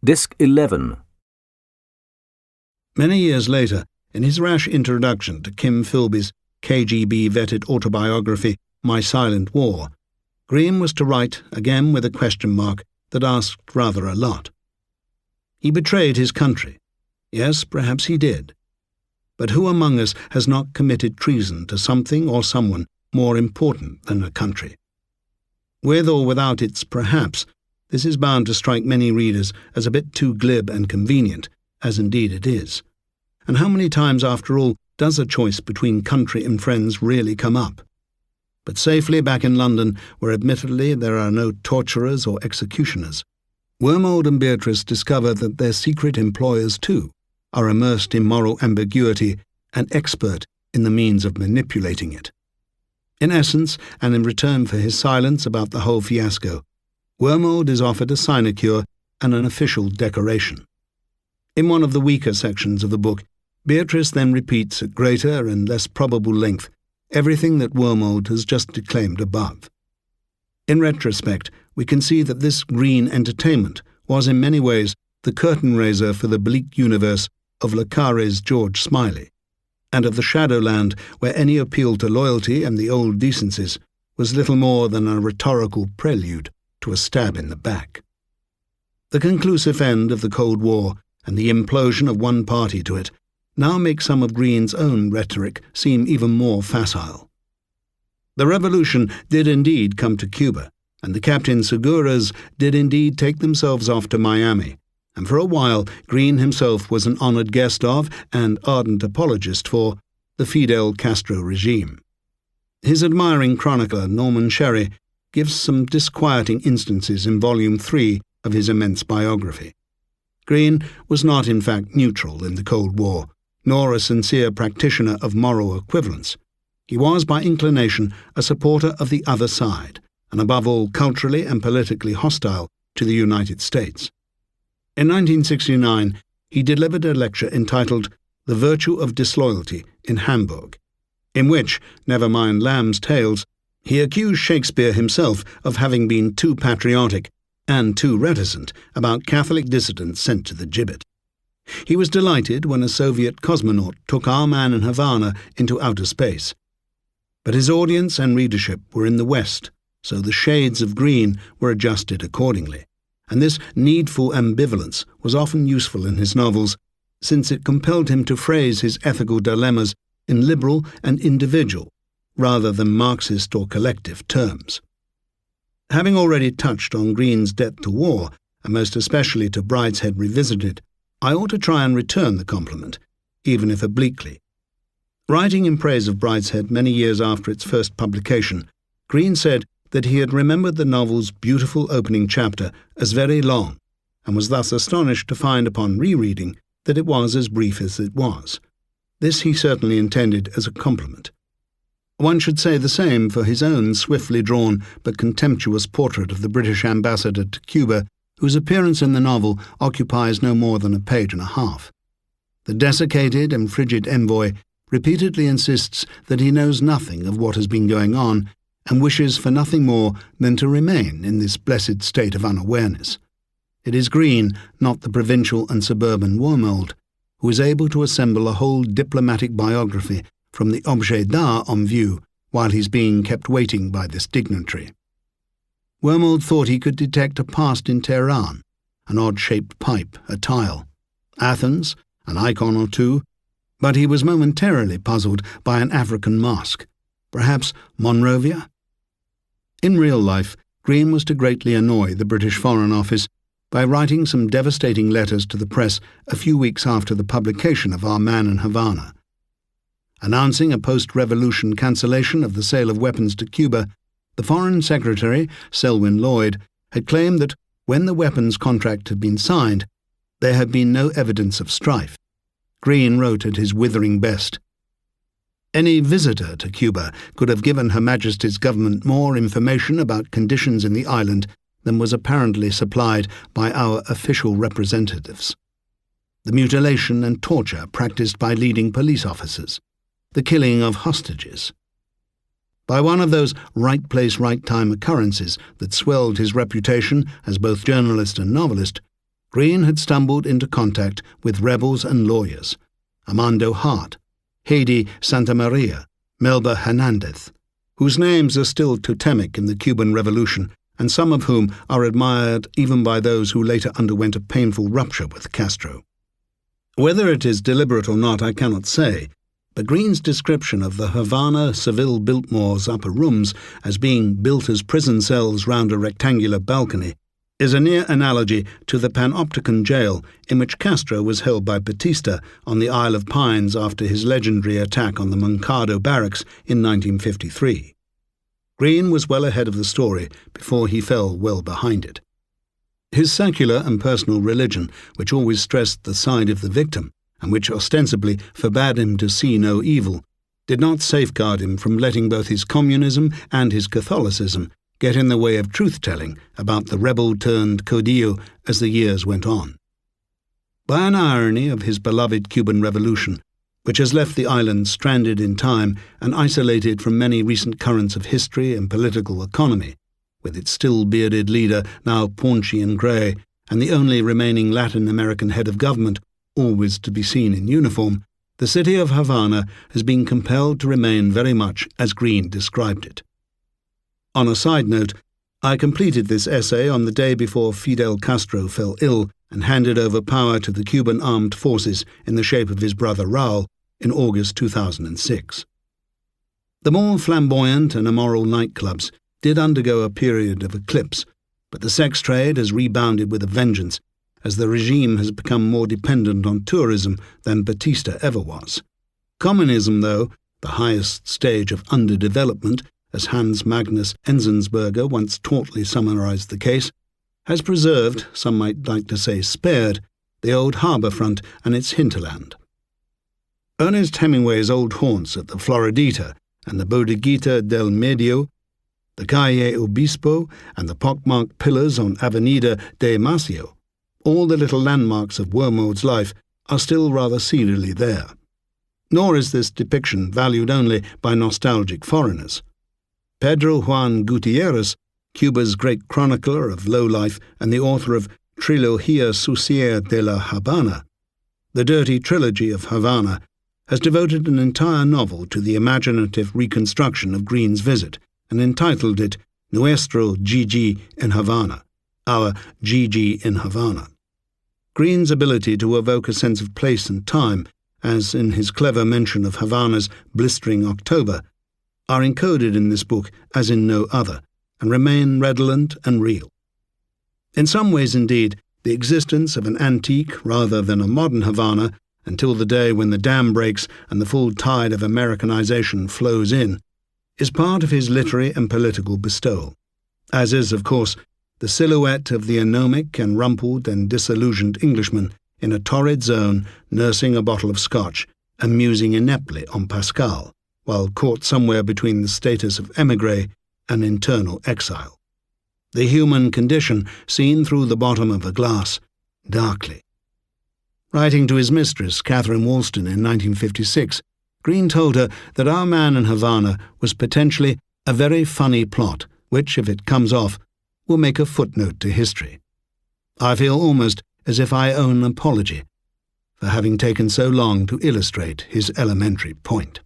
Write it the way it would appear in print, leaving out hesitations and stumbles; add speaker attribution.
Speaker 1: Disc 11.
Speaker 2: Many years later, in his rash introduction to Kim Philby's KGB-vetted autobiography, My Silent War, Greene was to write, again with a question mark, that asked rather a lot. He betrayed his country. Yes, perhaps he did. But who among us has not committed treason to something or someone more important than a country? With or without its perhaps, this is bound to strike many readers as a bit too glib and convenient, as indeed it is. And how many times, after all, does a choice between country and friends really come up? But safely back in London, where admittedly there are no torturers or executioners, Wormold and Beatrice discover that their secret employers, too, are immersed in moral ambiguity and expert in the means of manipulating it. In essence, and in return for his silence about the whole fiasco, Wormold is offered a sinecure and an official decoration. In one of the weaker sections of the book, Beatrice then repeats at greater and less probable length everything that Wormold has just declaimed above. In retrospect, we can see that this Greene entertainment was in many ways the curtain-raiser for the bleak universe of Le Carré's George Smiley, and of the Shadowland where any appeal to loyalty and the old decencies was little more than a rhetorical prelude to a stab in the back. The conclusive end of the Cold War and the implosion of one party to it now make some of Greene's own rhetoric seem even more facile. The revolution did indeed come to Cuba, and the Captain Seguras did indeed take themselves off to Miami, and for a while Greene himself was an honoured guest of and ardent apologist for the Fidel Castro regime. His admiring chronicler Norman Sherry gives some disquieting instances in Volume 3 of his immense biography. Greene was not in fact neutral in the Cold War, nor a sincere practitioner of moral equivalence. He was by inclination a supporter of the other side, and above all culturally and politically hostile to the United States. In 1969, he delivered a lecture entitled The Virtue of Disloyalty in Hamburg, in which, never mind Lamb's tales, he accused Shakespeare himself of having been too patriotic and too reticent about Catholic dissidents sent to the gibbet. He was delighted when a Soviet cosmonaut took our man in Havana into outer space. But his audience and readership were in the West, so the shades of Greene were adjusted accordingly, and this needful ambivalence was often useful in his novels, since it compelled him to phrase his ethical dilemmas in liberal and individual, rather than Marxist or collective terms. Having already touched on Greene's debt to war, and most especially to Brideshead Revisited, I ought to try and return the compliment, even if obliquely. Writing in praise of Brideshead many years after its first publication, Greene said that he had remembered the novel's beautiful opening chapter as very long, and was thus astonished to find upon rereading that it was as brief as it was. This he certainly intended as a compliment. One should say the same for his own swiftly drawn but contemptuous portrait of the British ambassador to Cuba, whose appearance in the novel occupies no more than a page and a half. The desiccated and frigid envoy repeatedly insists that he knows nothing of what has been going on and wishes for nothing more than to remain in this blessed state of unawareness. It is Greene, not the provincial and suburban Wormold, who is able to assemble a whole diplomatic biography from the objet d'art on view while he's being kept waiting by this dignitary. Wormold thought he could detect a past in Tehran, an odd-shaped pipe, a tile, Athens, an icon or two, but he was momentarily puzzled by an African mask, perhaps Monrovia? In real life, Greene was to greatly annoy the British Foreign Office by writing some devastating letters to the press a few weeks after the publication of Our Man in Havana. Announcing a post-revolution cancellation of the sale of weapons to Cuba, the Foreign Secretary, Selwyn Lloyd, had claimed that when the weapons contract had been signed, there had been no evidence of strife. Greene wrote at his withering best, "Any visitor to Cuba could have given Her Majesty's government more information about conditions in the island than was apparently supplied by our official representatives. The mutilation and torture practiced by leading police officers, the killing of hostages. By one of those right place, right time occurrences that swelled his reputation as both journalist and novelist, Greene had stumbled into contact with rebels and lawyers, Armando Hart, Heidi Santamaria, Melba Hernandez, whose names are still totemic in the Cuban Revolution, and some of whom are admired even by those who later underwent a painful rupture with Castro. Whether it is deliberate or not, I cannot say, but Greene's description of the Havana Seville Biltmore's upper rooms as being built as prison cells round a rectangular balcony is a near analogy to the Panopticon jail in which Castro was held by Batista on the Isle of Pines after his legendary attack on the Moncado barracks in 1953. Greene was well ahead of the story before he fell well behind it. His secular and personal religion, which always stressed the side of the victim, and which ostensibly forbade him to see no evil, did not safeguard him from letting both his communism and his Catholicism get in the way of truth-telling about the rebel-turned-caudillo as the years went on. By an irony of his beloved Cuban Revolution, which has left the island stranded in time and isolated from many recent currents of history and political economy, with its still-bearded leader now paunchy and grey, and the only remaining Latin American head of government always to be seen in uniform, the city of Havana has been compelled to remain very much as Greene described it. On a side note, I completed this essay on the day before Fidel Castro fell ill and handed over power to the Cuban armed forces in the shape of his brother Raúl in August 2006. The more flamboyant and immoral nightclubs did undergo a period of eclipse, but the sex trade has rebounded with a vengeance as the regime has become more dependent on tourism than Batista ever was. Communism, though, the highest stage of underdevelopment, as Hans Magnus Enzensberger once tautly summarized the case, has preserved, some might like to say spared, the old harbour front and its hinterland. Ernest Hemingway's old haunts at the Floridita and the Bodeguita del Medio, the Calle Obispo and the pockmarked pillars on Avenida de Maceo, all the little landmarks of Wormold's life, are still rather seedily there. Nor is this depiction valued only by nostalgic foreigners. Pedro Juan Gutierrez, Cuba's great chronicler of low life and the author of Trilogía Sucia de la Habana, the dirty trilogy of Havana, has devoted an entire novel to the imaginative reconstruction of Greene's visit and entitled it Nuestro Gigi en Havana, our Gigi in Havana. Greene's ability to evoke a sense of place and time, as in his clever mention of Havana's blistering October, are encoded in this book as in no other, and remain redolent and real. In some ways, indeed, the existence of an antique rather than a modern Havana, until the day when the dam breaks and the full tide of Americanization flows in, is part of his literary and political bestowal, as is, of course, the silhouette of the anomic and rumpled and disillusioned Englishman in a torrid zone nursing a bottle of scotch and musing ineptly on Pascal, while caught somewhere between the status of émigré and internal exile. The human condition seen through the bottom of a glass, darkly. Writing to his mistress, Catherine Wollstone, in 1956, Greene told her that Our Man in Havana was potentially a very funny plot, which, if it comes off, will make a footnote to history. I feel almost as if I owe an apology for having taken so long to illustrate his elementary point.